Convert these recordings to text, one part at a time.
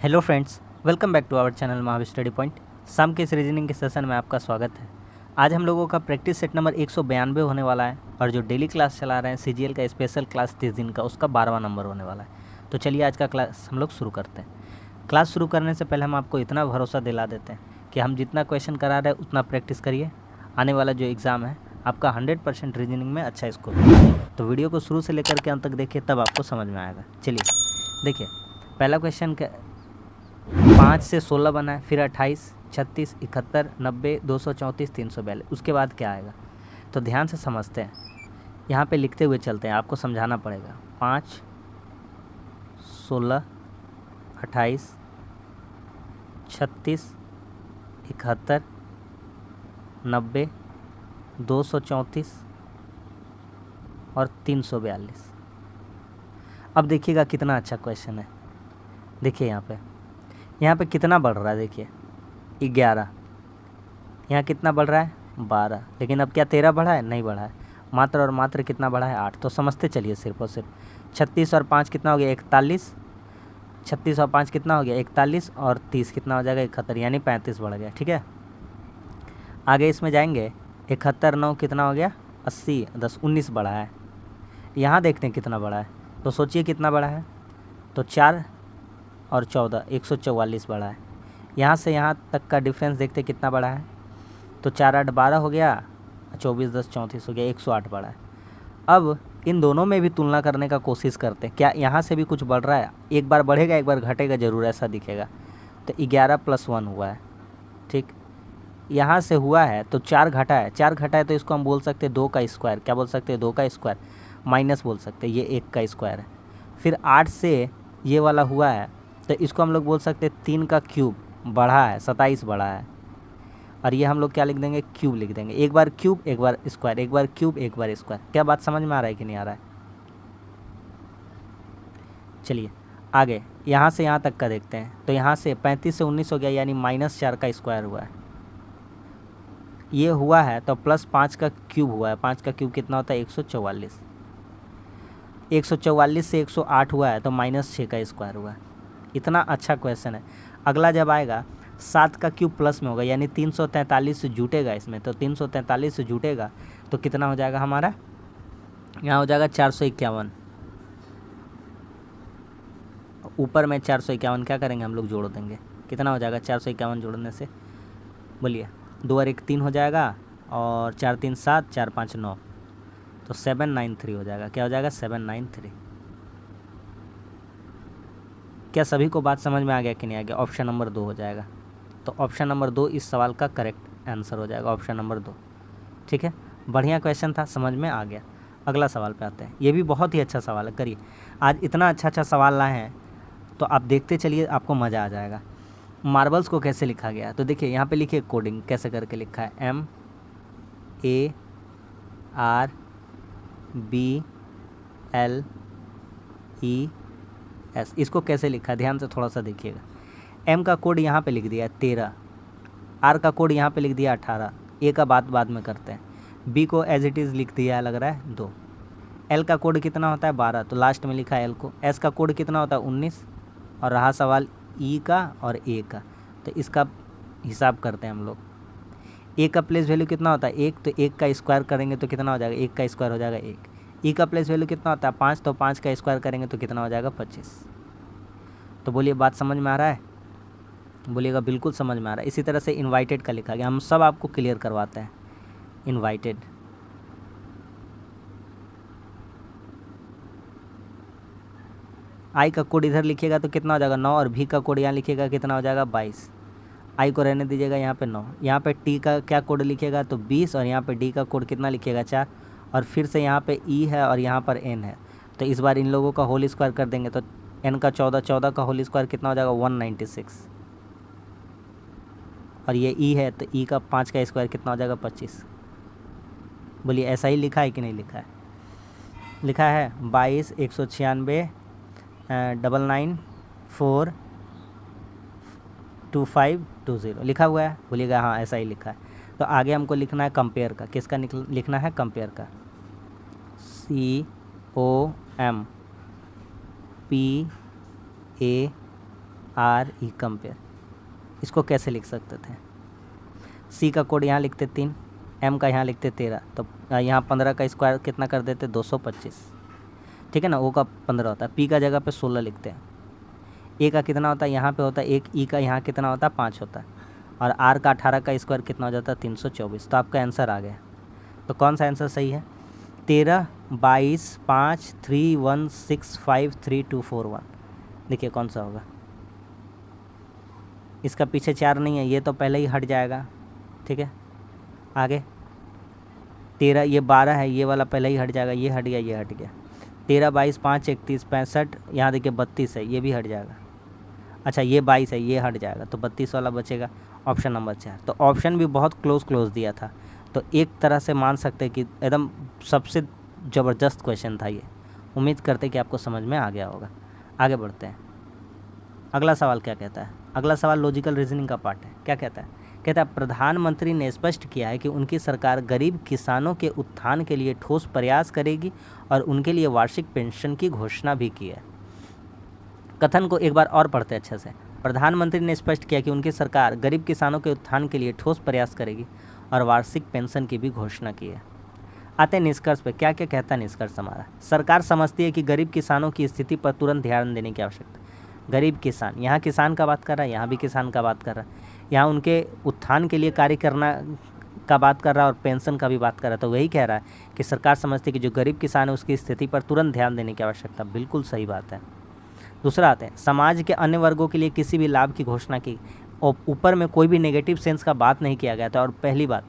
Hello friends, welcome back to our channel Mahavir study point. शाम के इस रीजनिंग के सेशन में आपका स्वागत है। आज हम लोगों का प्रैक्टिस सेट नंबर 192 होने वाला है और जो डेली क्लास चला रहे हैं सीजीएल का स्पेशल क्लास 30 दिन का, उसका 12वां नंबर होने वाला है। तो चलिए आज का क्लास हम लोग शुरू करते हैं। क्लास शुरू करने से पहले हम आपको इतना भरोसा दिला देते हैं कि हम जितना क्वेश्चन करा रहे हैं उतना प्रैक्टिस करिए। आने वाला जो एग्ज़ाम है आपका 100% रीजनिंग में अच्छा स्कोर होगा। तो वीडियो को शुरू से लेकर के अंत तक देखिए, तब आपको समझ में आएगा। चलिए देखिए, पहला क्वेश्चन 5 से 16 बना है, फिर 28, 36, 71, 90, 234, 342। उसके बाद क्या आएगा तो ध्यान से समझते हैं। यहाँ पे लिखते हुए चलते हैं, आपको समझाना पड़ेगा। 5, 16, 28, 36, 71, 90, 234 और 342। अब देखिएगा कितना अच्छा क्वेश्चन है। देखिए यहाँ पे कितना बढ़ रहा है, देखिए 11। यहाँ कितना बढ़ रहा है 12, लेकिन अब क्या 13 बढ़ा है? नहीं बढ़ा है। मात्र और मात्र कितना बढ़ा है 8। तो समझते चलिए सिर्फ और सिर्फ। 36 और 5 कितना हो गया 41। 36 और 5 कितना हो गया 41 और 30 कितना हो जाएगा 71, यानी 35 बढ़ गया। ठीक है, आगे इसमें जाएंगे। 71 9 कितना हो गया 80, 10 19 बढ़ा है। यहाँ देखते हैं कितना बढ़ा है, तो सोचिए कितना बढ़ा है। तो 4 और 14 144 बढ़ा है। यहाँ से यहाँ तक का डिफरेंस देखते कितना बढ़ा है। तो 4 8 12 हो गया, 24 10 34 हो गया, 108 बढ़ा है। अब इन दोनों में भी तुलना करने का कोशिश करते हैं, क्या यहाँ से भी कुछ बढ़ रहा है? एक बार बढ़ेगा एक बार घटेगा ज़रूर, ऐसा दिखेगा। तो 11 + 1 हुआ है। ठीक, यहाँ से हुआ है तो 4 घटा है। 4 घटा है तो इसको हम बोल सकते हैं 2 का स्क्वायर। क्या बोल सकते हैं? 2 का स्क्वायर। माइनस बोल सकते हैं, ये 1 का स्क्वायर है। फिर 8 से ये वाला हुआ है तो इसको हम लोग बोल सकते हैं 3 का क्यूब बढ़ा है, 27 बढ़ा है। और ये हम लोग क्या लिख देंगे? क्यूब लिख देंगे। एक बार क्यूब एक बार स्क्वायर, एक बार क्यूब एक बार स्क्वायर। क्या बात समझ में आ रहा है कि नहीं आ रहा है? चलिए आगे यहाँ से यहाँ तक का देखते हैं। तो यहाँ से 35 से 19 हो गया, यानी -4 का स्क्वायर हुआ है। ये हुआ है तो +5 का क्यूब हुआ है। 5 का क्यूब कितना होता है 144। 144 से 108 हुआ है तो -6 का स्क्वायर हुआ है। इतना अच्छा क्वेश्चन है। अगला जब आएगा 7 का क्यूब प्लस में होगा, यानी 343 से जुटेगा इसमें। तो 343 से जुटेगा तो कितना हो जाएगा हमारा? यहाँ हो जाएगा 451। ऊपर में 451 क्या करेंगे हम लोग? जोड़ देंगे। कितना हो जाएगा 451 जोड़ने से? बोलिए। 2 और 1 3 हो जाएगा, और 4 3 7, 4 5 9, तो 793 हो जाएगा। क्या हो जाएगा? 793। क्या सभी को बात समझ में आ गया कि नहीं आ गया? ऑप्शन नंबर 2 हो जाएगा। तो ऑप्शन नंबर 2 इस सवाल का करेक्ट आंसर हो जाएगा, ऑप्शन नंबर 2। ठीक है, बढ़िया क्वेश्चन था, समझ में आ गया। अगला सवाल पे आते हैं। ये भी बहुत ही अच्छा सवाल है, करिए। आज इतना अच्छा सवाल लाए हैं तो आप देखते चलिए, आपको मज़ा आ जाएगा। मार्बल्स को कैसे लिखा गया? तो देखिए यहाँ पे लिखिए कोडिंग कैसे करके लिखा है। MARBLES। इसको कैसे लिखा है ध्यान से थोड़ा सा देखिएगा। M का कोड यहाँ पे लिख दिया है 13, R का कोड यहाँ पे लिख दिया 18, A का बात बाद में करते हैं। B को एज इट इज़ लिख दिया है, लग रहा है 2। L का कोड कितना होता है 12, तो लास्ट में लिखा है L को। S का कोड कितना होता है 19, और रहा सवाल E का और A का, तो इसका हिसाब करते हैं हम लोग। A का प्लेस वैल्यू कितना होता है 1, तो 1 का स्क्वायर करेंगे तो कितना हो जाएगा? 1 का स्क्वायर हो जाएगा 1। E का प्लेस वैल्यू कितना होता है 5, तो 5 का स्क्वायर करेंगे तो कितना हो जाएगा 25। तो बोलिए बात समझ में आ रहा है? बोलिएगा बिल्कुल समझ में आ रहा है। इसी तरह से इनवाइटेड का लिखा गया, हम सब आपको क्लियर करवाते हैं। इनवाइटेड आई का कोड इधर लिखिएगा तो कितना हो जाएगा 9, और भी का कोड यहाँ लिखिएगा कितना हो जाएगा 22। आई को रहने दीजिएगा यहाँ पे 9। यहाँ पे टी का क्या कोड लिखिएगा तो 20, और यहाँ पे डी का कोड कितना लिखिएगा 4, और फिर से यहाँ पे ई है और यहाँ पर एन है। तो इस बार इन लोगों का होल स्क्वायर कर देंगे तो एन का 14, 14 का होल स्क्वायर कितना हो जाएगा 196, और ये ई है तो ई का 5 का स्क्वायर कितना हो जाएगा 25। बोलिए ऐसा ही लिखा है कि नहीं लिखा है? लिखा है 22 196 994 2520 लिखा हुआ है। बोलिएगा हाँ ऐसा ही लिखा है। तो आगे हमको लिखना है कंपेयर का। किसका लिखना है? कंपेयर का। COMPARE RE कंपेयर, इसको कैसे लिख सकते थे? C का कोड यहाँ लिखते 3, M का यहाँ लिखते 13, तो यहाँ 15 का स्क्वायर कितना कर देते? 225, ठीक है ना। O का 15 होता है, P का जगह पे 16 लिखते हैं। A का कितना होता है? यहाँ पे होता है 1, E का यहाँ कितना होता है? 5 होता है, और R का 18 का स्क्वायर कितना हो जाता है? 324। तो आपका आंसर आ गया। तो कौन सा आंसर सही है? 13, 22, 5, 3, 1, 6, 5, 3, 2, 4, 1। देखिए कौन सा होगा। इसका पीछे 4 नहीं है, ये तो पहले ही हट जाएगा, ठीक है। आगे 13, ये 12 है, ये वाला पहले ही हट जाएगा, ये हट गया, ये हट गया। 13, 22, 5, 31, 65, यहाँ देखिए 32 है, ये भी हट जाएगा। अच्छा ये 22 है, ये हट जाएगा, तो 32 वाला बचेगा, ऑप्शन नंबर 4। तो ऑप्शन भी बहुत क्लोज दिया था, तो एक तरह से मान सकते हैं कि एकदम सबसे ज़बरदस्त क्वेश्चन था ये। उम्मीद करते कि आपको समझ में आ गया होगा। आगे बढ़ते हैं। अगला सवाल क्या कहता है? अगला सवाल लॉजिकल रीजनिंग का पार्ट है। क्या कहता है? कहता है प्रधानमंत्री ने स्पष्ट किया है कि उनकी सरकार गरीब किसानों के उत्थान के लिए ठोस प्रयास करेगी और उनके लिए वार्षिक पेंशन की घोषणा भी की है। कथन को एक बार और पढ़ते अच्छे से। प्रधानमंत्री ने स्पष्ट किया कि उनकी सरकार गरीब किसानों के उत्थान के लिए ठोस प्रयास करेगी और वार्षिक पेंशन की भी घोषणा की है। आते हैं निष्कर्ष पे। क्या क्या कहता है निष्कर्ष हमारा? सरकार समझती है कि गरीब किसानों की स्थिति पर तुरंत ध्यान देने की आवश्यकता है। गरीब किसान, यहाँ किसान का बात कर रहा है, यहाँ भी किसान का बात कर रहा है, यहाँ उनके उत्थान के लिए कार्य करना का बात कर रहा है और पेंशन का भी बात कर रहा है। तो वही कह रहा है कि सरकार समझती है कि जो गरीब किसान है उसकी स्थिति पर तुरंत ध्यान देने की आवश्यकता। बिल्कुल सही बात है। दूसरा आते हैं, समाज के अन्य वर्गों के लिए किसी भी लाभ की घोषणा की, और ऊपर में कोई भी नेगेटिव सेंस का बात नहीं किया गया था। और पहली बात।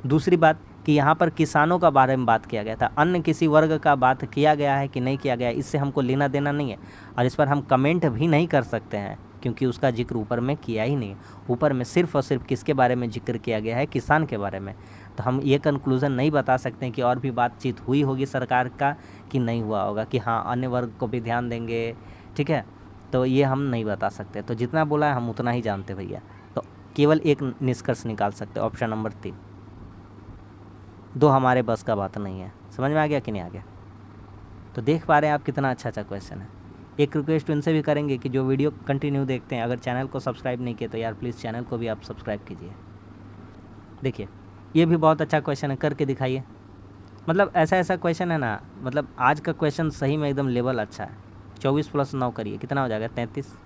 दूसरी बात कि यहाँ पर किसानों का बारे में बात किया गया था, अन्य किसी वर्ग का बात किया गया है कि नहीं किया गया, इससे हमको लेना देना नहीं है, और इस पर हम कमेंट भी नहीं कर सकते हैं क्योंकि उसका जिक्र ऊपर में किया ही नहीं। ऊपर में सिर्फ और सिर्फ किसके बारे में जिक्र किया गया है? किसान के बारे में। तो हम ये कंक्लूज़न नहीं बता सकते हैं कि और भी बातचीत हुई होगी सरकार का कि नहीं हुआ होगा, कि हाँ अन्य वर्ग को भी ध्यान देंगे, ठीक है। तो ये हम नहीं बता सकते। तो जितना बोला है हम उतना ही जानते भैया। तो केवल एक निष्कर्ष निकाल सकते, ऑप्शन नंबर 3। 2 हमारे बस का बात नहीं है। समझ में आ गया कि नहीं आ गया? तो देख पा रहे हैं आप कितना अच्छा क्वेश्चन है। एक रिक्वेस्ट इनसे भी करेंगे कि जो वीडियो कंटिन्यू देखते हैं, अगर चैनल को सब्सक्राइब नहीं किए तो यार प्लीज़ चैनल को भी आप सब्सक्राइब कीजिए। देखिए ये भी बहुत अच्छा क्वेश्चन है, करके दिखाइए। मतलब ऐसा क्वेश्चन है ना, मतलब आज का क्वेश्चन सही में एकदम लेवल अच्छा है। 24 + 9 करिए, कितना हो जाएगा? 33।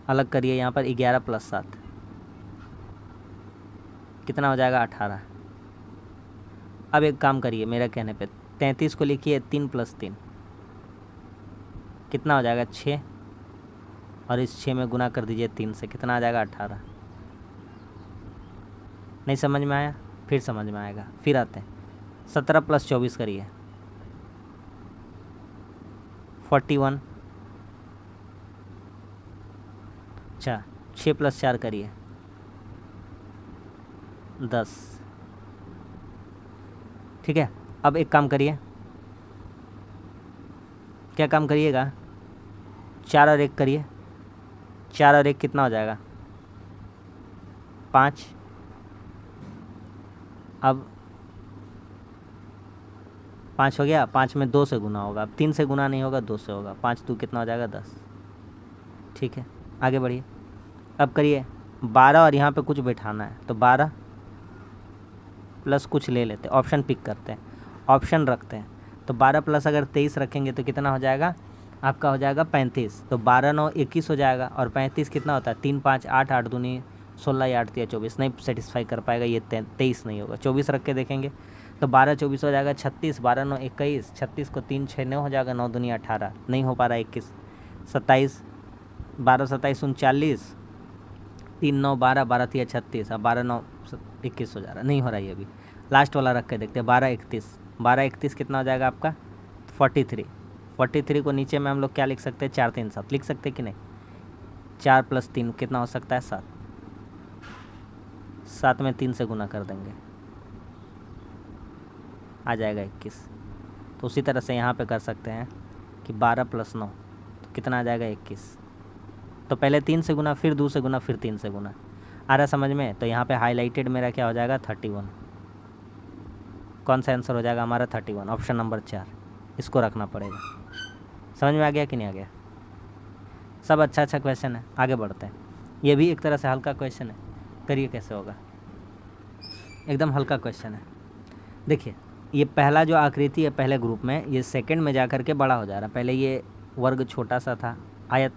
अलग करिए यहाँ पर 11 + 7, कितना हो जाएगा? 18। अब एक काम करिए मेरा कहने पे, 33 को लिखिए 3 + 3, कितना हो जाएगा? 6, और इस 6 में गुना कर दीजिए 3 से, कितना आ जाएगा? 18। नहीं समझ में आया? फिर समझ में आएगा। फिर आते हैं 17 + 24 करिए, 41। अच्छा 6 + 4 करिए, 10। ठीक है। अब एक काम करिए, क्या काम करिएगा? 4 और 1 करिए, 4 और 1 कितना हो जाएगा? 5। अब 5 हो गया, 5 में 2 से गुना होगा, अब 3 से गुना नहीं होगा, 2 से होगा। 5 2 कितना हो जाएगा? 10। ठीक है, आगे बढ़िए। अब करिए 12 और यहाँ पे कुछ बैठाना है, तो 12 प्लस कुछ ले लेते हैं, ऑप्शन पिक करते हैं, ऑप्शन रखते हैं। तो 12 प्लस अगर 23 रखेंगे तो कितना हो जाएगा? आपका हो जाएगा 35। तो 12 9 21 हो जाएगा, और 35 कितना होता है? 3 5 8 8 दूनी 16 या 8 3 24। नहीं सेटिस्फाई कर पाएगा, ये 23 नहीं होगा। 24 रख के देखेंगे तो 12 24 हो जाएगा 36, 12 9 21, 36 को 3 6 9 हो जाएगा, 9 दूनी 18, नहीं हो पा रहा 21, 27, 12 27 39, 3 9 12, 12 3 36, अब 12 9 21 हो जा रहा, नहीं हो रहा है ये भी। लास्ट वाला रख के देखते हैं 12 31, 12 31 कितना हो जाएगा आपका? 43। 43 को नीचे में हम लोग क्या लिख सकते हैं? 4 3 7 लिख सकते हैं कि नहीं? 4 + 3 कितना हो सकता है? 7। 7 में 3 से गुना कर देंगे, आ जाएगा 21। तो उसी तरह से यहाँ पे कर सकते हैं कि 12 + 9 तो कितना आ जाएगा? 21। तो पहले 3 से गुना, फिर 2 से गुना, फिर 3 से गुना। आ रहा समझ में? तो यहाँ पे हाईलाइटेड मेरा क्या हो जाएगा? 31। कौन सा आंसर हो जाएगा हमारा? 31, ऑप्शन नंबर 4। इसको रखना पड़ेगा। समझ में आ गया कि नहीं आ गया? सब अच्छा अच्छा क्वेश्चन है, आगे बढ़ते हैं। ये भी एक तरह से हल्का क्वेश्चन है, करिए कैसे होगा। एकदम हल्का क्वेश्चन है। देखिए ये पहला जो आकृति है पहले ग्रुप में, ये सेकंड में जा कर के बड़ा हो जा रहा है। पहले ये वर्ग छोटा सा था आयत,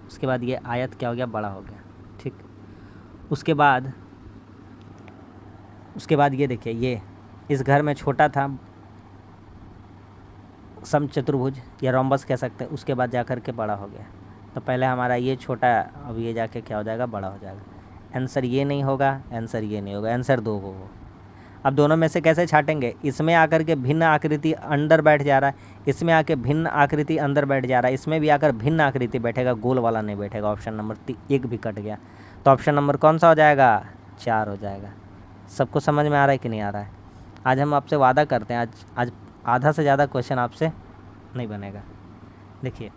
उसके बाद ये आयत क्या हो गया, बड़ा हो गया। ठीक, उसके बाद ये देखिए, ये इस घर में छोटा था समचतुर्भुज या रोम्बस कह सकते हैं, उसके बाद जा कर के बड़ा हो गया। तो पहले हमारा ये छोटा, अब ये जाके क्या हो जाएगा, बड़ा हो जाएगा। आंसर ये नहीं होगा, आंसर ये नहीं होगा, आंसर 2 होगा। अब दोनों में से कैसे छाटेंगे? इसमें आकर के भिन्न आकृति अंदर बैठ जा रहा है, इसमें आके भिन्न आकृति अंदर बैठ जा रहा है, इसमें भी आकर भिन्न आकृति बैठेगा, गोल वाला नहीं बैठेगा। ऑप्शन नंबर 1 भी कट गया, तो ऑप्शन नंबर कौन सा हो जाएगा, 4 हो जाएगा। सबको समझ में आ रहा है कि नहीं आ रहा है? आज हम आपसे वादा करते हैं, आज आधा से ज़्यादा क्वेश्चन आपसे नहीं बनेगा। देखिए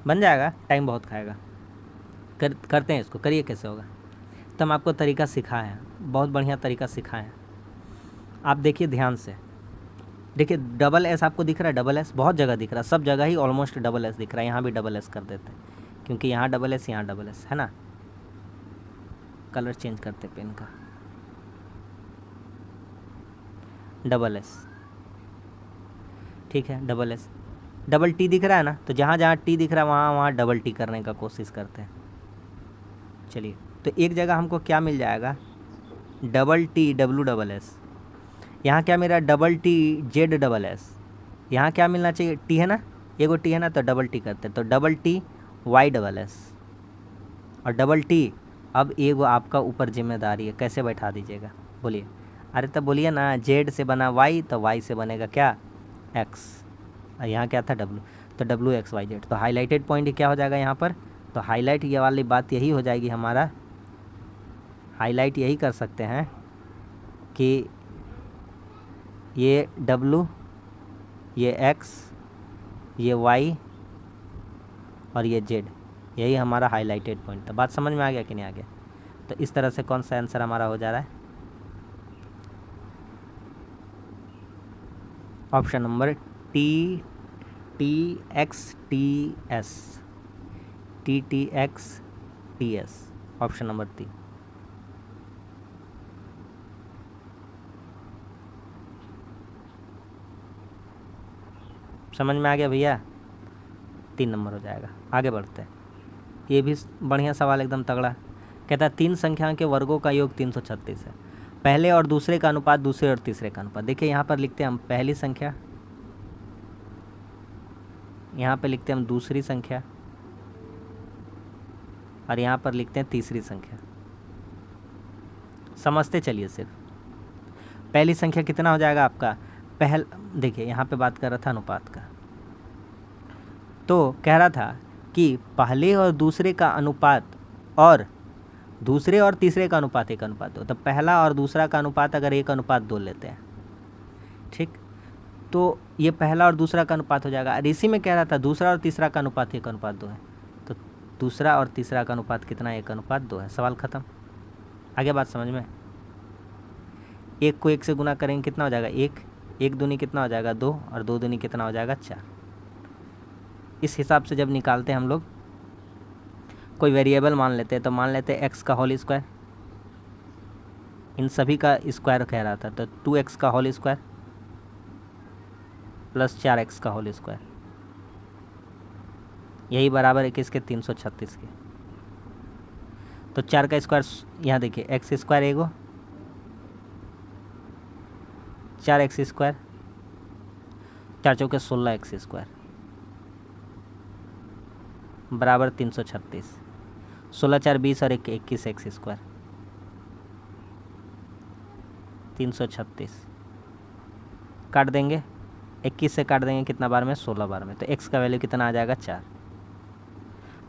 बन जाएगा, टाइम बहुत खाएगा। करते हैं इसको, करिए कैसे होगा। तो हम आपको तरीका सिखाए हैं, बहुत बढ़िया तरीका सिखाए हैं। आप देखिए ध्यान से, देखिए डबल एस आपको दिख रहा है, डबल एस बहुत जगह दिख रहा है, सब जगह ही ऑलमोस्ट डबल एस दिख रहा है। यहाँ भी डबल एस कर देते हैं, क्योंकि यहाँ डबल एस, यहाँ डबल एस है ना। कलर चेंज करते पेन का, डबल एस, ठीक है, डबल एस। डबल टी दिख रहा है ना, तो जहाँ जहाँ टी दिख रहा है वहाँ डबल टी करने का कोशिश करते हैं। चलिए, तो एक जगह हमको क्या मिल जाएगा, double T W double S. यहाँ क्या मेरा double T Z double S. यहाँ क्या मिलना चाहिए, टी है ना, एगो टी है ना, तो डबल टी करते हैं, तो double T Y double S. और डबल टी, अब एगो आपका ऊपर जिम्मेदारी है, कैसे बैठा दीजिएगा बोलिए। अरे तब बोलिए ना, जेड से बना वाई, तो वाई से बनेगा क्या, एक्स। और यहाँ क्या था, डब्लू, तो डब्लू एक्स वाई जेड। तो हाईलाइटेड पॉइंट क्या हो जाएगा यहाँ पर, तो हाईलाइट ये वाली बात यही हो जाएगी हमारा, हाईलाइट यही कर सकते हैं कि ये डब्लू, ये एक्स, ये वाई और ये जेड, यही हमारा हाईलाइटेड पॉइंट था। बात समझ में आ गया कि नहीं आ गया? तो इस तरह से कौन सा आंसर हमारा हो जा रहा है, option number T x T S, T x T S, option number 3। समझ में आ गया भैया? 3 नंबर हो जाएगा। आगे बढ़ते हैं, ये भी बढ़िया सवाल, एकदम तगड़ा। कहता है 3 संख्याओं के वर्गों का योग 336 है, पहले और दूसरे का अनुपात दूसरे और तीसरे का अनुपात। देखिए यहाँ पर लिखते हैं हम पहली संख्या, यहाँ पर लिखते हैं हम दूसरी संख्या, और यहाँ पर लिखते हैं तीसरी संख्या। समझते चलिए सिर्फ। पहली संख्या कितना हो जाएगा आपका, देखिए यहाँ पे बात कर रहा था अनुपात का, तो कह रहा था कि पहले और दूसरे का अनुपात और दूसरे और तीसरे का अनुपात 1:2। तो पहला और दूसरा का अनुपात अगर 1:2 लेते हैं, ठीक, तो ये पहला और दूसरा का अनुपात हो जाएगा। और इसी में कह रहा था दूसरा और तीसरा का अनुपात 1:2 है, तो दूसरा और तीसरा का अनुपात कितना है, 1:2 है। सवाल ख़त्म। आगे बात समझ में? 1 को 1 से गुना करेंगे कितना हो जाएगा, 1 दूनी कितना हो जाएगा, 2, और 2 दूनी कितना हो जाएगा, 4। इस हिसाब से जब निकालते हैं हम लोग, कोई वेरिएबल मान लेते हैं, तो मान लेते हैं x का होल स्क्वायर, इन सभी का स्क्वायर कह रहा था, तो 2x का होल स्क्वायर प्लस 4x का होल स्क्वायर, यही बराबर है किसके, 336 के। तो 4 का स्क्वायर, यहाँ देखिए एक्स स्क्वायर एगो, 4x स्क्वायर, 4 चौके 16x स्क्वायर बराबर 336। 16 4 20 और 21 एक्स स्क्वायर, 336 काट देंगे, 21 से काट देंगे कितना बार में, 16 बार में। तो x का वैल्यू कितना आ जाएगा, 4।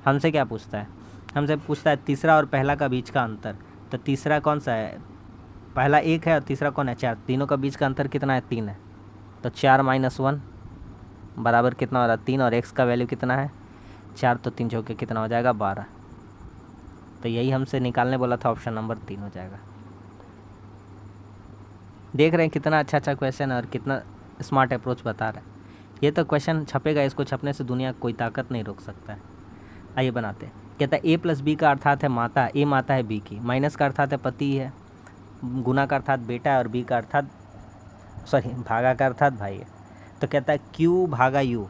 हमसे क्या पूछता है, हमसे पूछता है तीसरा और पहला का बीच का अंतर। तो तीसरा कौन सा है, पहला 1 है और तीसरा कौन है, 4। तीनों का बीच का अंतर कितना है, 3 है। तो 4 - 1 बराबर कितना हो रहा है, 3, और x का वैल्यू कितना है, 4। तो 3 चौके कितना हो जाएगा, 12। तो यही हमसे निकालने बोला था, ऑप्शन नंबर 3 हो जाएगा। देख रहे हैं कितना अच्छा क्वेश्चन है और कितना स्मार्ट अप्रोच बता रहा है। ये तो क्वेश्चन छपेगा, इसको छपने से दुनिया कोई ताकत नहीं रोक सकता है। आइए बनाते हैं। कहता है ए प्लस बी का अर्थात है माता, ए माता है बी की, माइनस का अर्थात है पति है, गुना का अर्थात बेटा है, और बी का अर्थात भागा का अर्थात भाई है। तो कहता है क्यू भागा यू,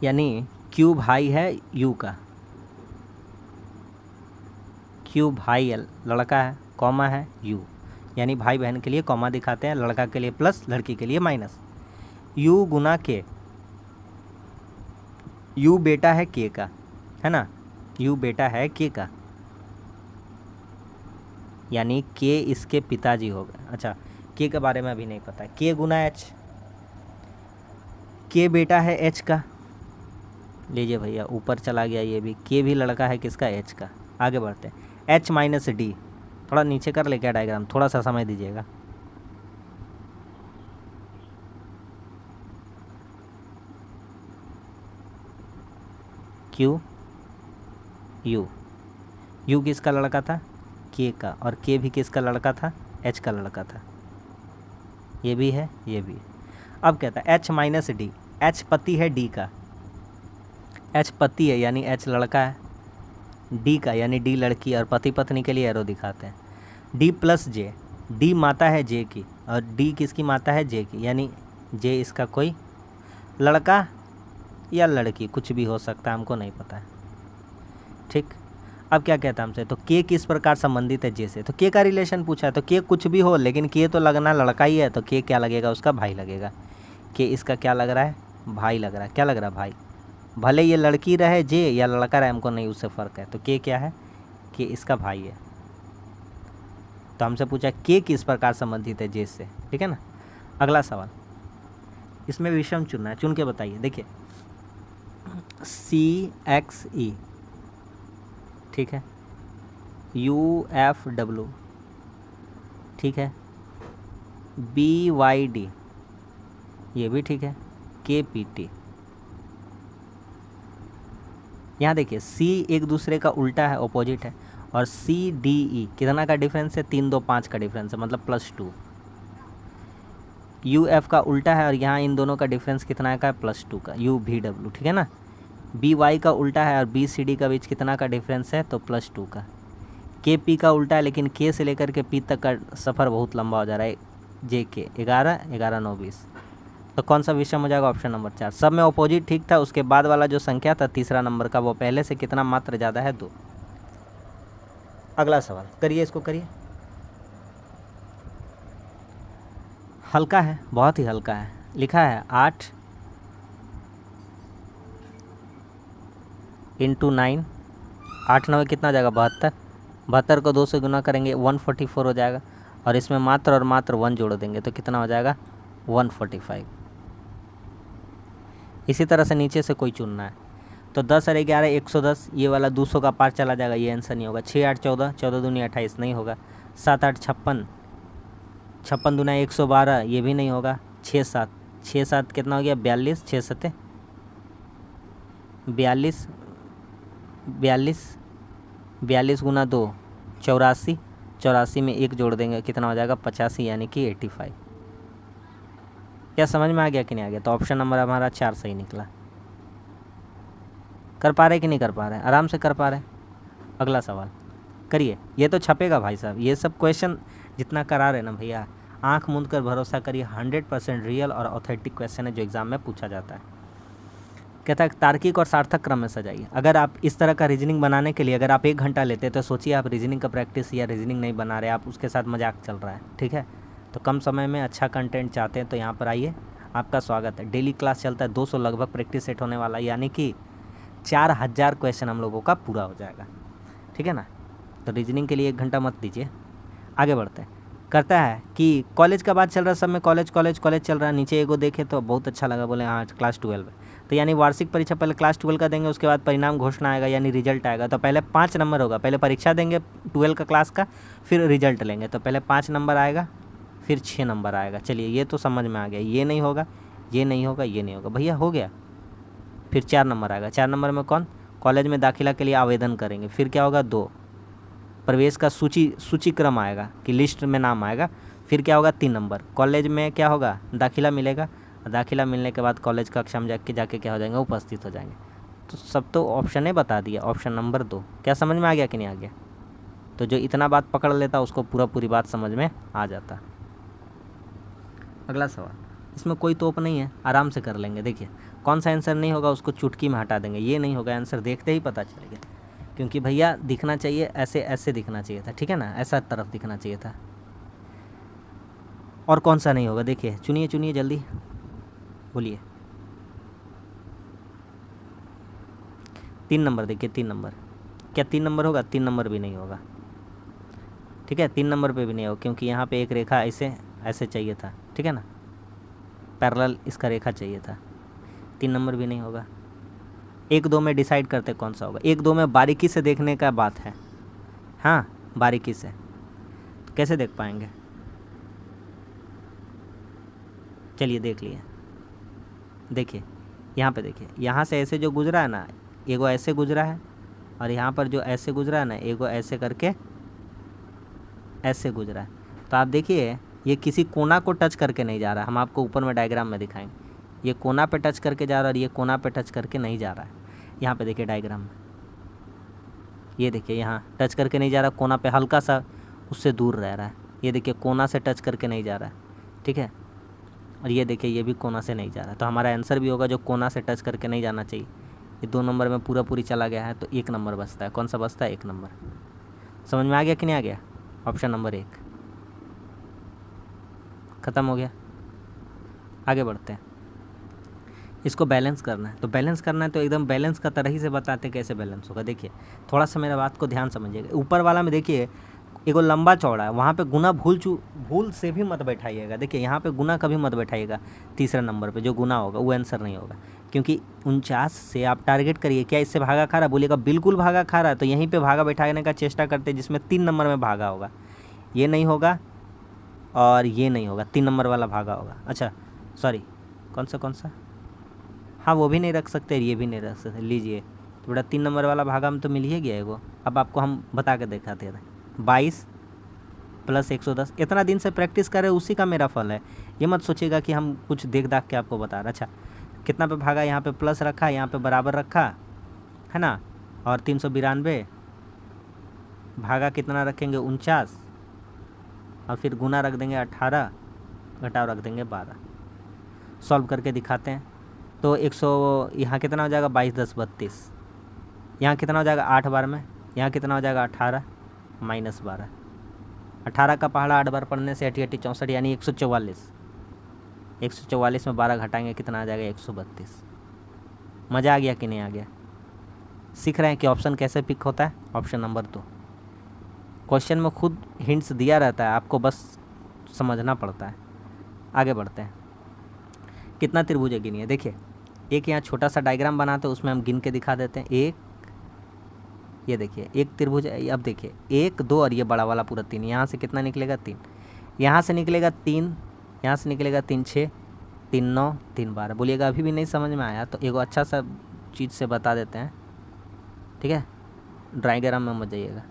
यानी क्यू भाई है यू का, क्यू भाई है लड़का है, कॉमा है यू, यानी भाई बहन के लिए कॉमा दिखाते हैं, लड़का के लिए प्लस, लड़की के लिए माइनस। यू गुना के, यू बेटा है के का, है ना, यू बेटा है के का, यानी के इसके पिताजी हो गए। अच्छा, के के बारे में अभी नहीं पता। के गुना एच, के बेटा है एच का, लीजिए भैया ऊपर चला गया ये भी, के भी लड़का है किसका, एच का। आगे बढ़ते हैं। एच माइनस डी, थोड़ा नीचे कर ले क्या डायग्राम, थोड़ा सा समय दीजिएगा। क्यू यू, यू किसका लड़का था, के का, और के भी किसका लड़का था, एच का लड़का था। ये भी है, ये भी है। अब कहता है एच माइनस डी, एच पति है डी का, एच पति है यानी एच लड़का है, डी का यानी डी लड़की, और पति पत्नी के लिए एरो दिखाते हैं। डी प्लस जे, डी माता है जे की, और डी किसकी माता है, जे की, यानी जे इसका कोई लड़का या लड़की, कुछ भी हो सकता है, हमको नहीं पता है। ठीक, अब क्या कहता है हमसे, तो के किस प्रकार संबंधित है जे से, तो के का रिलेशन पूछा है, तो के कुछ भी हो, लेकिन के तो लगना लड़का ही है, तो के क्या लगेगा, उसका भाई लगेगा। के इसका क्या लग रहा है, भाई लग रहा है। क्या लग रहा है, भाई, भले ये लड़की रहे जे या लड़का रहे, हमको नहीं उससे फ़र्क है। तो के क्या है, के इसका भाई है। तो हमसे पूछा के किस प्रकार संबंधित है जे से, ठीक है ना। अगला सवाल, इसमें विषम चुनना है, चुन के बताइए। देखिए सी एक्स ई, ठीक है, यू एफ डब्लू, ठीक है, बी वाई डी, ये भी ठीक है, के पी टी। यहाँ देखिए सी एक दूसरे का उल्टा है, ऑपोजिट है, और सी डी ई कितना का डिफरेंस है, 3 2 5 का डिफरेंस है, मतलब +2। यू एफ का उल्टा है, और यहाँ इन दोनों का डिफरेंस कितना का है, +2 का, यू भी डब्लू, ठीक है ना। बी वाई का उल्टा है, और बी सी डी का बीच कितना का डिफरेंस है, तो +2 का। के पी का उल्टा है, लेकिन के से लेकर के पी तक का सफ़र बहुत लंबा हो जा रहा है, जे के 11 11 9 20। तो कौन सा विषम हो जाएगा, ऑप्शन नंबर 4। सब में अपोजिट ठीक था, उसके बाद वाला जो संख्या था तीसरा नंबर का, वो पहले से कितना मात्र ज़्यादा है, 2। अगला सवाल करिए, इसको करिए। हल्का है, बहुत ही हल्का है। लिखा है 8 × 9, 8 9 कितना हो जाएगा, 72। 72 को 2 से गुना करेंगे 144 हो जाएगा, और इसमें मात्र और मात्र 1 जोड़ देंगे तो कितना हो जाएगा, 145। इसी तरह से नीचे से कोई चुनना है। तो 10 और 11 110, ये वाला 200 का पार चला जाएगा, ये आंसर नहीं होगा। 6 8 14, 14 दूनी 28 नहीं होगा। 7 8 56, 56 दूना 112, ये भी नहीं होगा। 6 7, 6 7 कितना हो गया, 42, 6 7 42, 42, 42 गुना 2 84, 84 में 1 जोड़ देंगे कितना हो जाएगा, 85, यानी कि 85। क्या समझ में आ गया कि नहीं आ गया। तो ऑप्शन नंबर हमारा 4 सही निकला। कर पा रहे कि नहीं कर पा रहे, आराम से कर पा रहे। अगला सवाल करिए, ये तो छपेगा भाई साहब, ये सब क्वेश्चन जितना करा रहे ना भैया, आंख मूंद कर भरोसा करिए, 100% रियल और ऑथेंटिक क्वेश्चन है जो एग्जाम में पूछा जाता है। कहता है तार्किक और सार्थक क्रम में सजाइए। अगर आप इस तरह का रीजनिंग बनाने के लिए अगर आप 1 घंटा लेते तो सोचिए आप रीजनिंग का प्रैक्टिस या रीजनिंग नहीं बना रहे, आप उसके साथ मजाक चल रहा है, ठीक है। तो कम समय में अच्छा कंटेंट चाहते हैं तो यहाँ पर आइए, आपका स्वागत है। डेली क्लास चलता है, 200 लगभग प्रैक्टिस सेट होने वाला, यानी कि 4000 क्वेश्चन हम लोगों का पूरा हो जाएगा, ठीक है ना। तो रीजनिंग के लिए 1 घंटा मत दीजिए। आगे बढ़ते हैं। करता है कि कॉलेज का बात चल रहा है, सब में कॉलेज कॉलेज कॉलेज चल रहा है। नीचे एगो देखे तो बहुत अच्छा लगा, बोले हाँ क्लास 12 है। तो यानी वार्षिक परीक्षा पहले क्लास 12 का देंगे, उसके बाद परिणाम घोषणा आएगा यानी रिजल्ट आएगा। तो पहले 5 नंबर होगा, पहले परीक्षा देंगे 12 का क्लास का, फिर रिजल्ट लेंगे। तो पहले 5 नंबर आएगा, फिर 6 नंबर आएगा। चलिए ये तो समझ में आ गया, ये नहीं होगा, ये नहीं होगा, ये नहीं होगा, भैया हो गया। फिर 4 नंबर आएगा। 4 नंबर में कौन, कॉलेज में दाखिला के लिए आवेदन करेंगे। फिर क्या होगा, 2 प्रवेश का सूची क्रम आएगा कि लिस्ट में नाम आएगा। फिर क्या होगा 3 नंबर, कॉलेज में क्या होगा दाखिला मिलेगा, दाखिला मिलने के बाद कॉलेज कक्षा में जाके क्या हो जाएंगे, उपस्थित हो जाएंगे। तो सब तो ऑप्शन ही बता दिया, ऑप्शन नंबर 2। क्या समझ में आ गया कि नहीं आ गया? तो जो इतना बात पकड़ लेता उसको पूरी बात समझ में आ जाता। अगला सवाल, इसमें कोई तोप नहीं है, आराम से कर लेंगे। देखिए कौन सा आंसर नहीं होगा उसको चुटकी में हटा देंगे, ये नहीं होगा आंसर देखते ही पता चलेगा, क्योंकि भैया दिखना चाहिए ऐसे दिखना चाहिए था, ठीक है ना, ऐसा तरफ दिखना चाहिए था। और कौन सा नहीं होगा, देखिए चुनिए जल्दी बोलिए। 3 नंबर, देखिए 3 नंबर, क्या 3 नंबर होगा? 3 नंबर भी नहीं होगा, ठीक है, 3 नंबर पे भी नहीं होगा, क्योंकि यहाँ पे एक रेखा ऐसे चाहिए था, ठीक है ना, पैरेलल इसका रेखा चाहिए था। 3 नंबर भी नहीं होगा। 1-2 में डिसाइड करते कौन सा होगा। 1-2 में बारीकी से देखने का बात है, हाँ बारीकी से, तो कैसे देख पाएंगे? चलिए देख लिए, देखिए यहाँ पे देखिए, यहाँ से ऐसे जो गुजरा है ना, एगो ऐसे गुजरा है, और यहाँ पर जो ऐसे गुजरा है ना, एगो ऐसे करके ऐसे गुजरा है। तो आप देखिए ये किसी कोना को टच करके नहीं जा रहा है, हम आपको ऊपर में डायग्राम में दिखाएंगे। ये कोना पे टच करके जा रहा है और ये कोना पे टच करके नहीं जा रहा है। यहाँ पे देखिए डायग्राम में, ये देखिए यहाँ टच करके नहीं जा रहा, कोना पे हल्का सा उससे दूर रह रहा है। ये देखिए कोना से टच करके नहीं जा रहा है, ठीक है, और ये देखिए ये भी कोना से नहीं जा रहा है। तो हमारा आंसर भी होगा जो कोना से टच करके नहीं जाना चाहिए। ये 2 नंबर में पूरी चला गया है, तो 1 नंबर बचता है। कौन सा बचता है? 1 नंबर। समझ में आ गया कि नहीं आ गया? ऑप्शन नंबर 1 ख़त्म हो गया। आगे बढ़ते हैं, इसको बैलेंस करना है। तो बैलेंस करना है तो एकदम बैलेंस का तरह ही से बताते कैसे बैलेंस होगा। देखिए थोड़ा सा मेरा बात को ध्यान समझिएगा। ऊपर वाला में देखिए एगो लंबा चौड़ा है, वहाँ पे गुना भूल से भी मत बैठाइएगा। देखिए यहाँ पे गुना कभी मत बैठाइएगा। तीसरे नंबर पे जो गुना होगा वो आंसर नहीं होगा, क्योंकि 49 से आप टारगेट करिए क्या इससे भागा खा रहा है, बोलिएगा बिल्कुल भागा खा रहा है, तो यहीं पे भागा बैठाने का चेष्टा करते जिसमें 3 नंबर में भागा होगा। ये नहीं होगा और ये नहीं होगा, 3 नंबर वाला भागा होगा। अच्छा सॉरी, कौन सा, हाँ वो भी नहीं रख सकते, ये भी नहीं रख सकते। लीजिए तो बेटा 3 नंबर वाला भागा में तो मिल ही गया है वो। अब आपको हम बता के दिखाते हैं, 22 + 110। इतना दिन से प्रैक्टिस कर रहे उसी का मेरा फल है। ये मत सोचिएगा कि हम कुछ देख दाख के आपको बता रहे। अच्छा कितना पे भागा, यहाँ पे प्लस रखा, यहाँ पे बराबर रखा है ना, और 392 भागा कितना रखेंगे 49, और फिर गुना रख देंगे 18, घटाव रख देंगे 12। सॉल्व करके दिखाते हैं। तो 100 यहाँ कितना हो जाएगा 22 × 10 = 32। यहाँ कितना हो जाएगा 8 बार में, यहाँ कितना हो जाएगा 18 - 12। 18 का पहाड़ा 8 बार पढ़ने से 88 64 यानी 144। 144 में 12 घटाएंगे कितना आ जाएगा 132। मज़ा आ गया कि नहीं आ गया? सीख रहे हैं कि ऑप्शन कैसे पिक होता है। ऑप्शन नंबर 2 क्वेश्चन में खुद हिंट्स दिया रहता है, आपको बस समझना पड़ता है। आगे बढ़ते हैं। कितना त्रिभुज है गिनिए। देखिए एक यहाँ छोटा सा डायग्राम बनाते हैं, उसमें हम गिन के दिखा देते हैं। एक, ये देखिए एक त्रिभुज है। अब देखिए 1 2 और ये बड़ा वाला पूरा 3। यहाँ से कितना निकलेगा 3, यहाँ से निकलेगा 3, यहाँ से निकलेगा 3 6, 3 9, 3 12। बोलिएगा अभी भी नहीं समझ में आया तो एगो अच्छा सा चीज़ से बता देते हैं, ठीक है, डायग्राम में मत जाइएगा।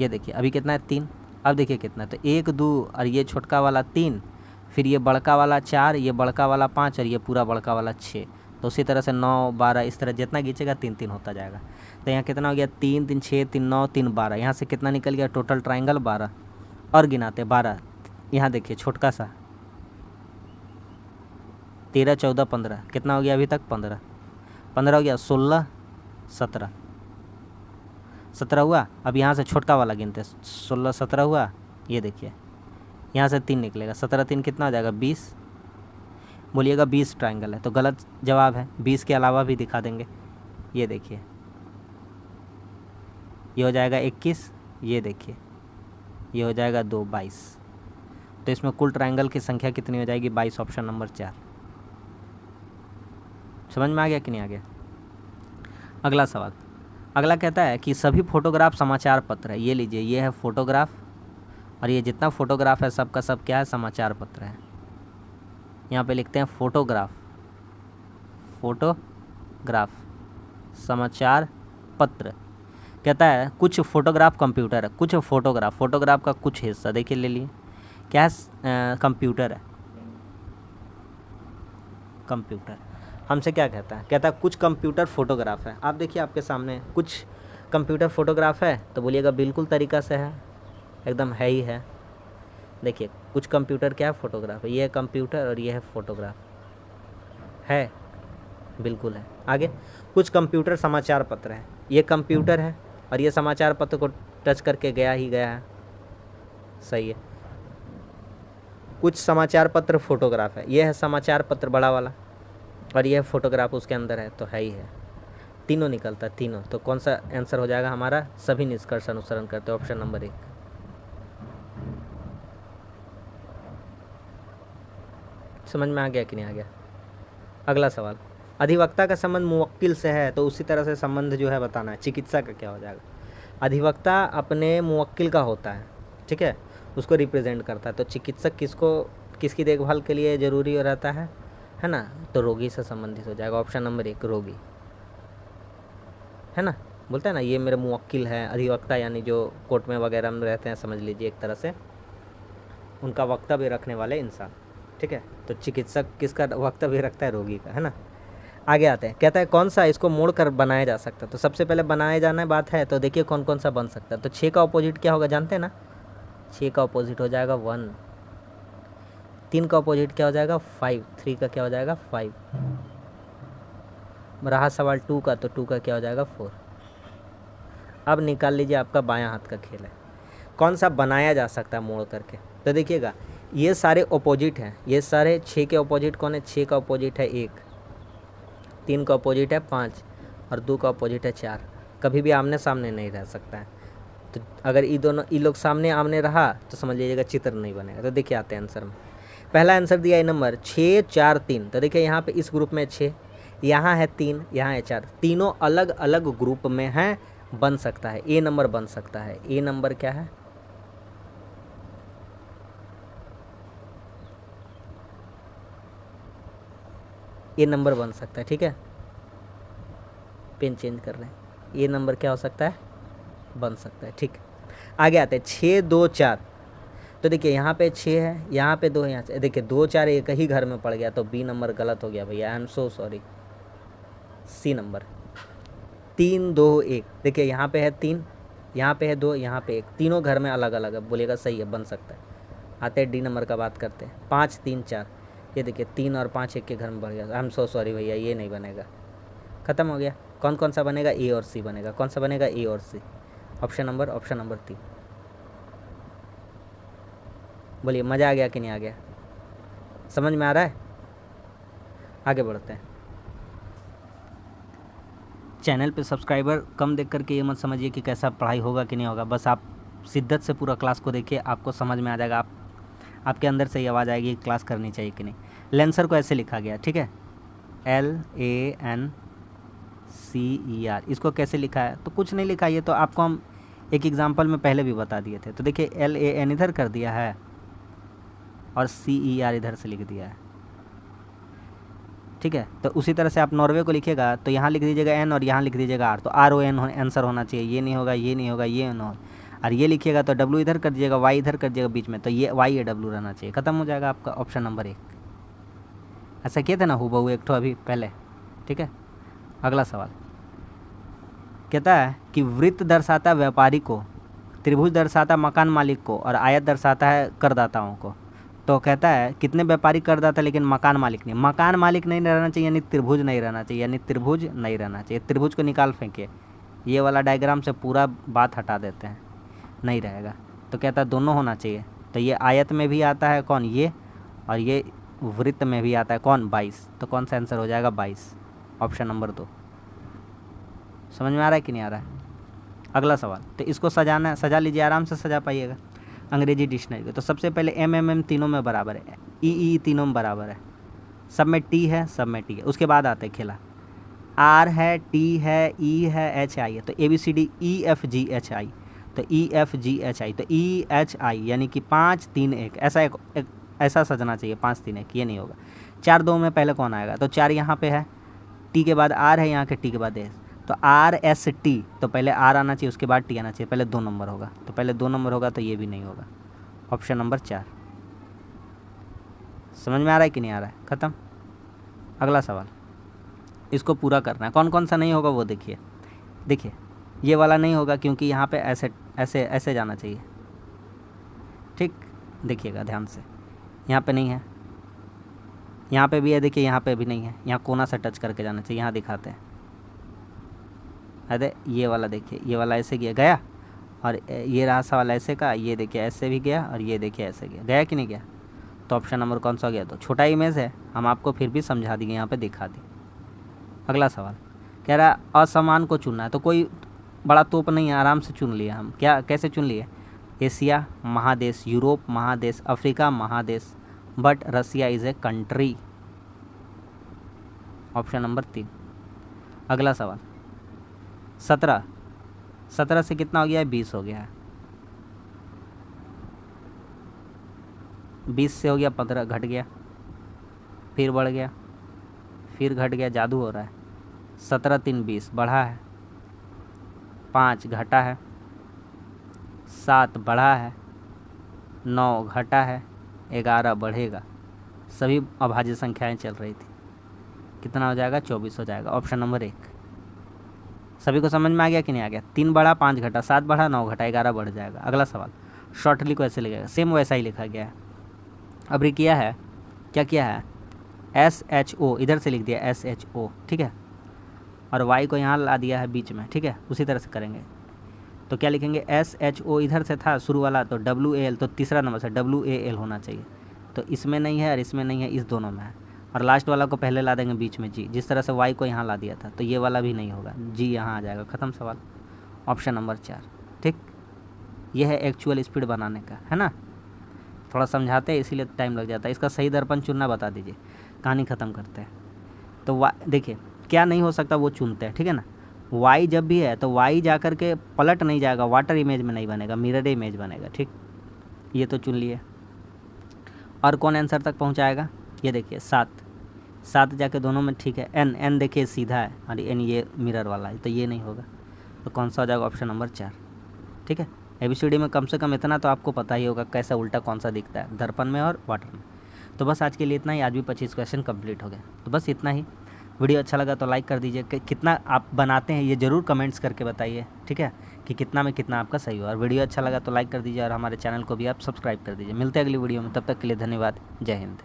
ये देखिए अभी कितना है 3, अब देखिए कितना है, तो 1 2 और ये छोटका वाला 3, फिर ये बड़का वाला 4, ये बड़का वाला 5 और ये पूरा बड़का वाला 6। तो उसी तरह से 9 12 इस तरह जितना खींचेगा 3 3 होता जाएगा। तो यहाँ कितना हो गया 3 3 6 3 9 3 12। यहाँ से कितना निकल गया टोटल ट्राइंगल 12। और गिनाते 12, यहाँ देखिए छोटका सा 13 14 15, कितना हो गया अभी तक 15 15 हो गया 16 17 17 हुआ। अब यहाँ से छोटका वाला गिनते 16 17 हुआ। ये देखिए यहाँ से 3 निकलेगा, 17 3 कितना हो जाएगा 20। बोलिएगा 20 ट्रायंगल है, तो गलत जवाब है। 20 के अलावा भी दिखा देंगे। ये देखिए ये हो जाएगा 21, ये देखिए ये हो जाएगा 2 22। तो इसमें कुल ट्रायंगल की संख्या कितनी हो जाएगी 22। Option number 4। समझ में आ गया कि नहीं आ गया? अगला सवाल, अगला कहता है कि सभी फोटोग्राफ समाचार पत्र है। ये लीजिए ये है फोटोग्राफ, और ये जितना फोटोग्राफ है सबका सब क्या है समाचार पत्र है। यहाँ पे लिखते हैं फोटोग्राफ, फोटोग्राफ समाचार पत्र। कहता है कुछ फोटोग्राफ कंप्यूटर है, कुछ फोटोग्राफ का कुछ हिस्सा देखिए ले लिए क्या है? कंप्यूटर है। कंप्यूटर हमसे क्या कहता है? कहता है कुछ कंप्यूटर फोटोग्राफ है। आप देखिए आपके सामने कुछ कंप्यूटर फोटोग्राफ है, तो बोलिएगा बिल्कुल तरीक़ा से है, एकदम है ही है। देखिए कुछ कंप्यूटर क्या है? फोटोग्राफ है। ये है कंप्यूटर और ये है फोटोग्राफ, है बिल्कुल है। आगे कुछ कंप्यूटर समाचार पत्र है। ये कंप्यूटर है और ये समाचार पत्र को टच करके गया ही गया है, सही है। कुछ समाचार पत्र फोटोग्राफ है। ये है समाचार पत्र बड़ा वाला और ये फोटोग्राफ उसके अंदर है, तो है ही है। तीनों निकलता है, तीनों। तो कौन सा आंसर हो जाएगा हमारा? सभी निष्कर्ष अनुसरण करते हैं, ऑप्शन नंबर 1। समझ में आ गया कि नहीं आ गया? अगला सवाल, अधिवक्ता का संबंध मुवक्किल से है, तो उसी तरह से संबंध जो है बताना है। चिकित्सा का क्या हो जाएगा? अधिवक्ता अपने मुवक्किल का होता है, ठीक है, उसको रिप्रेजेंट करता है। तो चिकित्सक किसकी देखभाल के लिए ज़रूरी रहता है ना? तो रोगी से संबंधित हो जाएगा, ऑप्शन नंबर 1 रोगी, है ना। बोलता है ना ये मेरे मुवक्किल है। अधिवक्ता यानी जो कोर्ट में वगैरह में रहते हैं, समझ लीजिए एक तरह से उनका वक्तव्य रखने वाले इंसान, ठीक है। तो चिकित्सक किसका वक्तव्य रखता है? रोगी का, है ना। आगे आते हैं, कहता है कौन सा इसको मोड़ कर बनाया जा सकता है। तो सबसे पहले बनाए जाना बात है, तो देखिए कौन कौन सा बन सकता है। तो 6 का अपोजिट क्या होगा जानते हैं ना? 6 का अपोजिट हो जाएगा 1। 3 का अपोजिट क्या हो जाएगा? 5। 3 का क्या हो जाएगा? 5। रहा सवाल 2 का, तो 2 का क्या हो जाएगा? 4। अब निकाल लीजिए, आपका बायां हाथ का खेल है। कौन सा बनाया जा सकता है मोड़ करके? तो देखिएगा ये सारे अपोजिट हैं, ये सारे 6 के अपोजिट कौन है? 6 का अपोजिट है 1, 3 का अपोजिट है 5 और 2 का अपोजिट है 4। कभी भी आमने सामने नहीं रह सकता है। तो अगर ये लोग सामने आमने रहा तो समझ लीजिएगा चित्र नहीं बनेगा। तो देखिए आते हैं आंसर में। पहला आंसर दिया है नंबर 6, 4, 3। तो देखिए यहाँ पे इस ग्रुप में 6, यहाँ है 3, यहाँ है 4, तीनों अलग अलग ग्रुप में हैं, बन सकता है। ए नंबर बन सकता है। ए नंबर क्या है? ए नंबर बन सकता है, ठीक है। पेन चेंज कर रहे हैं। ए नंबर क्या हो सकता है? बन सकता है, ठीक। आगे आते हैं 6, 2, 4। तो देखिए यहाँ पे 6 है, यहाँ पे 2 है, यहाँ से देखिए 2, 4 एक ही घर में पड़ गया, तो बी नंबर गलत हो गया भैया, I am so sorry. C number 3, 2, 1। देखिए यहाँ पे है 3, यहाँ पे है 2, यहाँ पे 1, तीनों घर में अलग अलग है, बोलेगा सही है, बन सकता है। आते हैं डी नंबर का बात करते हैं। 5, 3, 4। ये देखिए 3 और 5 एक के घर में बढ़ गया, आई एम सो सॉरी भैया, ये नहीं बनेगा, ख़त्म हो गया। कौन कौन सा बनेगा? ए और सी बनेगा। कौन सा बनेगा? ए और सी। Option number 3। बोलिए मज़ा आ गया कि नहीं आ गया? समझ में आ रहा है? आगे बढ़ते हैं। चैनल पे सब्सक्राइबर कम देख करके ये मत समझिए कि कैसा पढ़ाई होगा कि नहीं होगा। बस आप शिद्दत से पूरा क्लास को देखिए, आपको समझ में आ जाएगा। आपके अंदर से ही आवाज़ आएगी क्लास करनी चाहिए कि नहीं। लेंसर को ऐसे लिखा गया, ठीक है, LANCER। इसको कैसे लिखा है? तो कुछ नहीं लिखा, ये तो आपको हम एक एग्जाम्पल में पहले भी बता दिए थे। तो देखिए LAN इधर कर दिया है और CER इधर से लिख दिया है, ठीक है। तो उसी तरह से आप नॉर्वे को लिखिएगा तो यहाँ लिख दीजिएगा N और यहाँ लिख दीजिएगा R, तो RON आंसर होना चाहिए। ये नहीं होगा, ये नहीं होगा, ये ना हो। और ये लिखिएगा तो W इधर कर दीजिएगा, Y इधर कर दीजिएगा बीच में, तो ये YAW रहना चाहिए। ख़त्म हो जाएगा आपका ऑप्शन नंबर 1। ऐसा किए थे ना हूबहू एक ठो अभी पहले, ठीक है। अगला सवाल कहता है कि वृत्त दर्शाता व्यापारी को, त्रिभुज दर्शाता मकान मालिक को और आयत दर्शाता है करदाताओं को। तो कहता है कितने व्यापारी करदाता लेकिन मकान मालिक नहीं। मकान मालिक नहीं रहना चाहिए यानी त्रिभुज नहीं रहना चाहिए, यानी त्रिभुज नहीं रहना चाहिए। त्रिभुज को निकाल फेंकिए, ये वाला डायग्राम से पूरा बात हटा देते हैं, नहीं रहेगा। तो कहता है दोनों होना चाहिए। तो ये आयत में भी आता है कौन? ये, और ये वृत्त में भी आता है कौन? 22। तो कौन सा आंसर हो जाएगा? 22, ऑप्शन नंबर 2। समझ में आ रहा है कि नहीं आ रहा है? अगला सवाल, तो इसको सजाना है, सजा लीजिए, आराम से सजा पाइएगा अंग्रेजी डिक्शनरी। तो सबसे पहले MM तीनों में बराबर है, EE तीनों में बराबर है, सब में T है, सब में T है। उसके बाद आते हैं खेला, R है, T है, E है, HI है। तो ABCD EFGHI, तो EFGHI, तो EHI यानी कि 5, 3, 1 ऐसा सजना चाहिए। 5, 3, 1 ये नहीं होगा। 4, 2 में पहले कौन आएगा? तो 4 यहाँ पे है, T के बाद R है, यहाँ के T के बाद S, तो RST, तो पहले R आना चाहिए, उसके बाद T आना चाहिए, पहले 2 नंबर होगा। तो पहले 2 नंबर होगा, तो ये भी नहीं होगा, ऑप्शन नंबर 4। समझ में आ रहा है कि नहीं आ रहा है? ख़त्म। अगला सवाल, इसको पूरा करना है। कौन कौन सा नहीं होगा वो देखिए। देखिए ये वाला नहीं होगा क्योंकि यहाँ पे ऐसे ऐसे ऐसे जाना चाहिए, ठीक। देखिएगा ध्यान से, यहाँ पे नहीं है, यहाँ पे भी है, देखिए यहाँ पे भी नहीं है, यहाँ कोना से टच करके जाना चाहिए। यहाँ दिखाते हैं, अरे ये वाला देखिए, ये वाला ऐसे गया, और ये रहा सवाल ऐसे का, ये देखिए ऐसे भी गया, और ये देखिए ऐसे गया कि नहीं गया? तो ऑप्शन नंबर कौन सा हो गया? तो छोटा इमेज है, हम आपको फिर भी समझा दिए, यहाँ पे दिखा दी। अगला सवाल कह रहा है असमान को चुनना है, तो कोई बड़ा तोप नहीं है, आराम से चुन लिया हम। क्या कैसे चुन लिए? एशिया महादेश, यूरोप महादेश, अफ्रीका महादेश, but Russia is a country. Option number 3। अगला सवाल 17 से कितना हो गया है? 20 हो गया है। 20 से हो गया 15, घट गया, फिर बढ़ गया, फिर घट गया, जादू हो रहा है। 17 3 20 बढ़ा है, 5 घटा है, 7 बढ़ा है, 9 घटा है, 11 बढ़ेगा। सभी अभाज्य संख्याएं चल रही थी। कितना हो जाएगा? 24 हो जाएगा। Option number 1। सभी को समझ में आ गया कि नहीं आ गया? 3 बढ़ा, 5 घटा, 7 बढ़ा, 9 घटा, 11 बढ़ जाएगा। अगला सवाल शॉर्टली को ऐसे लिखेगा, सेम वैसा ही लिखा गया है। अब ये किया है, क्या किया है? SHO इधर से लिख दिया, SHO, ठीक है, और Y को यहाँ ला दिया है बीच में, ठीक है। उसी तरह से करेंगे तो क्या लिखेंगे? SHO इधर से था शुरू वाला, तो WAL, तो तीसरा नंबर से WAL होना चाहिए। तो इसमें नहीं है और इसमें नहीं है, इस दोनों में है। और लास्ट वाला को पहले ला देंगे बीच में G, जिस तरह से Y को यहाँ ला दिया था, तो ये वाला भी नहीं होगा, G यहाँ आ जाएगा। ख़त्म सवाल। ऑप्शन नंबर 4, ठीक। यह है एक्चुअल स्पीड बनाने का, है ना। थोड़ा समझाते हैं इसीलिए टाइम लग जाता है। इसका सही दर्पण चुनना बता दीजिए, कहानी ख़त्म करते हैं। तो देखिए क्या नहीं हो सकता वो चुनते हैं, ठीक है ना। Y जब भी है तो Y जा कर के पलट नहीं जाएगा, वाटर इमेज में नहीं बनेगा, मिरर इमेज बनेगा, ठीक। ये तो चुन लिए। और कौन आंसर तक पहुंचाएगा? ये देखिए 7 जाके दोनों में, ठीक है। N देखिए सीधा है, और N ये मिरर वाला है, तो ये नहीं होगा। तो कौन सा हो जाएगा? ऑप्शन नंबर 4, ठीक है। ABCD में कम से कम इतना तो आपको पता ही होगा, कैसा उल्टा कौन सा दिखता है, दर्पण में और वाटर में। तो बस आज के लिए इतना ही। आज भी 25 क्वेश्चन कंप्लीट हो गए। तो बस इतना ही। वीडियो अच्छा लगा तो लाइक कर दीजिए। कितना आप बनाते हैं ये ज़रूर कमेंट्स करके बताइए, ठीक है, कि कितना में कितना आपका सही हो। और वीडियो अच्छा लगा तो लाइक कर दीजिए, और हमारे चैनल को भी आप सब्सक्राइब कर दीजिए। मिलते हैं अगली वीडियो में, तब तक के लिए धन्यवाद। जय हिंद।